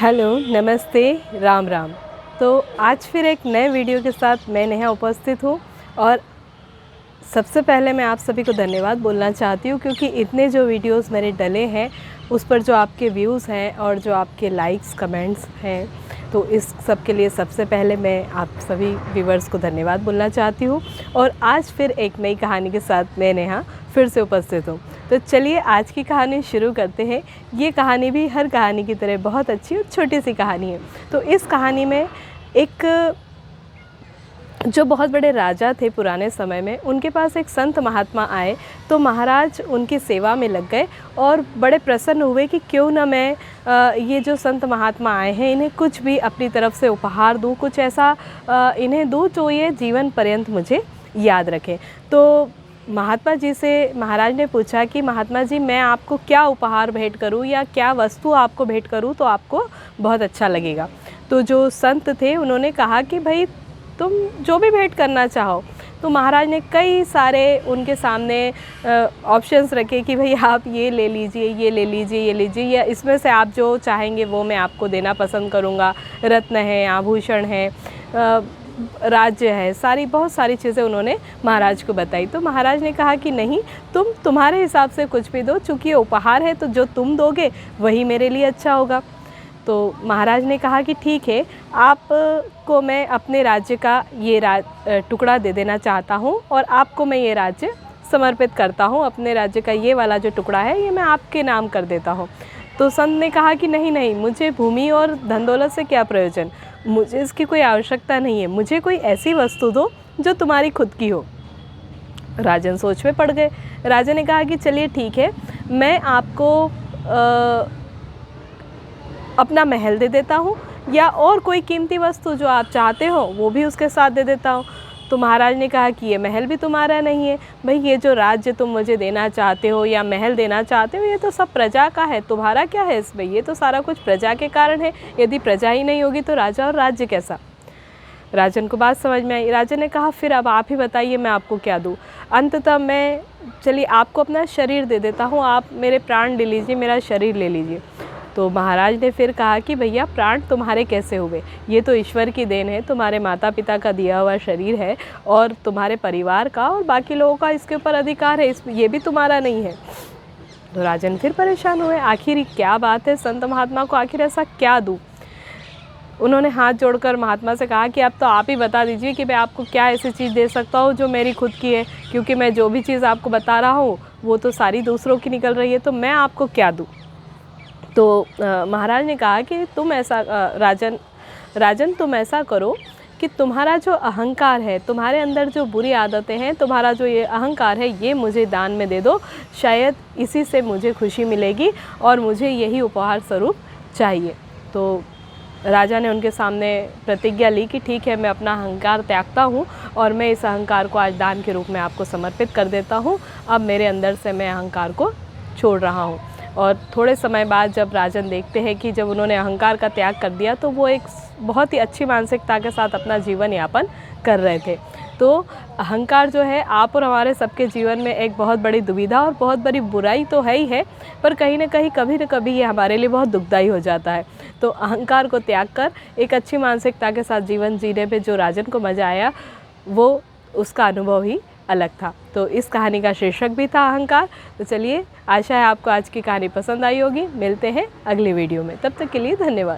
Hello, नमस्ते, राम राम। तो आज फिर एक नए वीडियो के साथ मैं नेहा उपस्थित हूँ और सबसे पहले मैं आप सभी को धन्यवाद बोलना चाहती हूँ क्योंकि इतने जो वीडियोस मेरे डले हैं उस पर जो आपके व्यूज़ हैं और जो आपके लाइक्स कमेंट्स हैं, तो इस सब के लिए सबसे पहले मैं आप सभी व्यूवर्स को धन्यवाद बोलना चाहती हूँ। और आज फिर एक नई कहानी के साथ मैं नेहा फिर से उपस्थित हूँ। तो चलिए आज की कहानी शुरू करते हैं। ये कहानी भी हर कहानी की तरह बहुत अच्छी और छोटी सी कहानी है। तो इस कहानी में एक जो बहुत बड़े राजा थे पुराने समय में, उनके पास एक संत महात्मा आए। तो महाराज उनकी सेवा में लग गए और बड़े प्रसन्न हुए कि क्यों ना मैं ये जो संत महात्मा आए हैं इन्हें कुछ भी अपनी तरफ से उपहार दूँ, कुछ ऐसा इन्हें दूँ जो ये जीवन पर्यंत मुझे याद रखें। तो महात्मा जी से महाराज ने पूछा कि महात्मा जी, मैं आपको क्या उपहार भेंट करूं या क्या वस्तु आपको भेंट करूं तो आपको बहुत अच्छा लगेगा। तो जो संत थे उन्होंने कहा कि भाई तुम जो भी भेंट करना चाहो। तो महाराज ने कई सारे उनके सामने ऑप्शंस रखे कि भाई आप ये ले लीजिए, ये ले लीजिए, ये लीजिए, या इसमें से आप जो चाहेंगे वो मैं आपको देना पसंद करूँगा। रत्न है, आभूषण है, राज्य है, बहुत सारी चीज़ें उन्होंने महाराज को बताई। तो महाराज ने कहा कि नहीं, तुम्हारे हिसाब से कुछ भी दो, चूँकि ये उपहार है तो जो तुम दोगे वही मेरे लिए अच्छा होगा। तो महाराज ने कहा कि ठीक है, आपको मैं अपने राज्य का ये टुकड़ा दे देना चाहता हूँ और आपको मैं ये राज्य समर्पित करता हूँ। अपने राज्य का ये वाला जो टुकड़ा है ये मैं आपके नाम कर देता हूँ। तो संत ने कहा कि नहीं नहीं, मुझे भूमि और धन दौलत से क्या प्रयोजन, मुझे इसकी कोई आवश्यकता नहीं है, मुझे कोई ऐसी वस्तु दो जो तुम्हारी खुद की हो। राजन सोच में पड़ गए। राजा ने कहा कि चलिए ठीक है, मैं आपको अपना महल दे देता हूँ या और कोई कीमती वस्तु जो आप चाहते हो वो भी उसके साथ दे देता हूँ। तो महाराज ने कहा कि ये महल भी तुम्हारा नहीं है भाई, ये जो राज्य तुम मुझे देना चाहते हो या महल देना चाहते हो ये तो सब प्रजा का है, तुम्हारा क्या है इसमें, ये तो सारा कुछ प्रजा के कारण है। यदि प्रजा ही नहीं होगी तो राजा और राज्य कैसा। राजन को बात समझ में आई। राजा ने कहा फिर अब आप ही बताइए मैं आपको क्या दूँ। अंततः मैं चलिए आपको अपना शरीर दे देता हूँ, आप मेरे प्राण ले लीजिए, मेरा शरीर ले लीजिए। तो महाराज ने फिर कहा कि भैया प्राण तुम्हारे कैसे हुए, ये तो ईश्वर की देन है, तुम्हारे माता पिता का दिया हुआ शरीर है और तुम्हारे परिवार का और बाकी लोगों का इसके ऊपर अधिकार है, ये भी तुम्हारा नहीं है। तो राजन फिर परेशान हुए, आखिर क्या बात है, संत महात्मा को आखिर ऐसा क्या दूँ। उन्होंने हाथ जोड़कर महात्मा से कहा कि अब तो आप ही बता दीजिए कि मैं आपको क्या ऐसी चीज़ दे सकता हूँ जो मेरी खुद की है, क्योंकि मैं जो भी चीज़ आपको बता रहा हूँ वो तो सारी दूसरों की निकल रही है, तो मैं आपको क्या दूँ। तो महाराज ने कहा कि तुम ऐसा राजन तुम ऐसा करो कि तुम्हारा जो अहंकार है, तुम्हारे अंदर जो बुरी आदतें हैं, तुम्हारा जो ये अहंकार है ये मुझे दान में दे दो, शायद इसी से मुझे खुशी मिलेगी और मुझे यही उपहार स्वरूप चाहिए। तो राजा ने उनके सामने प्रतिज्ञा ली कि ठीक है, मैं अपना अहंकार त्यागता हूँ और मैं इस अहंकार को आज दान के रूप में आपको समर्पित कर देता हूँ। अब मेरे अंदर से मैं अहंकार को छोड़ रहा हूँ। और थोड़े समय बाद जब राजन देखते हैं कि जब उन्होंने अहंकार का त्याग कर दिया तो वो एक बहुत ही अच्छी मानसिकता के साथ अपना जीवन यापन कर रहे थे। तो अहंकार जो है आप और हमारे सबके जीवन में एक बहुत बड़ी दुविधा और बहुत बड़ी बुराई तो है ही है, पर कहीं ना कहीं कभी न कभी ये हमारे लिए बहुत दुखदाई हो जाता है। तो अहंकार को त्याग कर एक अच्छी मानसिकता के साथ जीवन जीने पे जो राजन को मज़ा आया वो उसका अनुभव ही अलग था। तो इस कहानी का शीर्षक भी था अहंकार। तो चलिए, आशा है आपको आज की कहानी पसंद आई होगी। मिलते हैं अगली वीडियो में, तब तक के लिए धन्यवाद।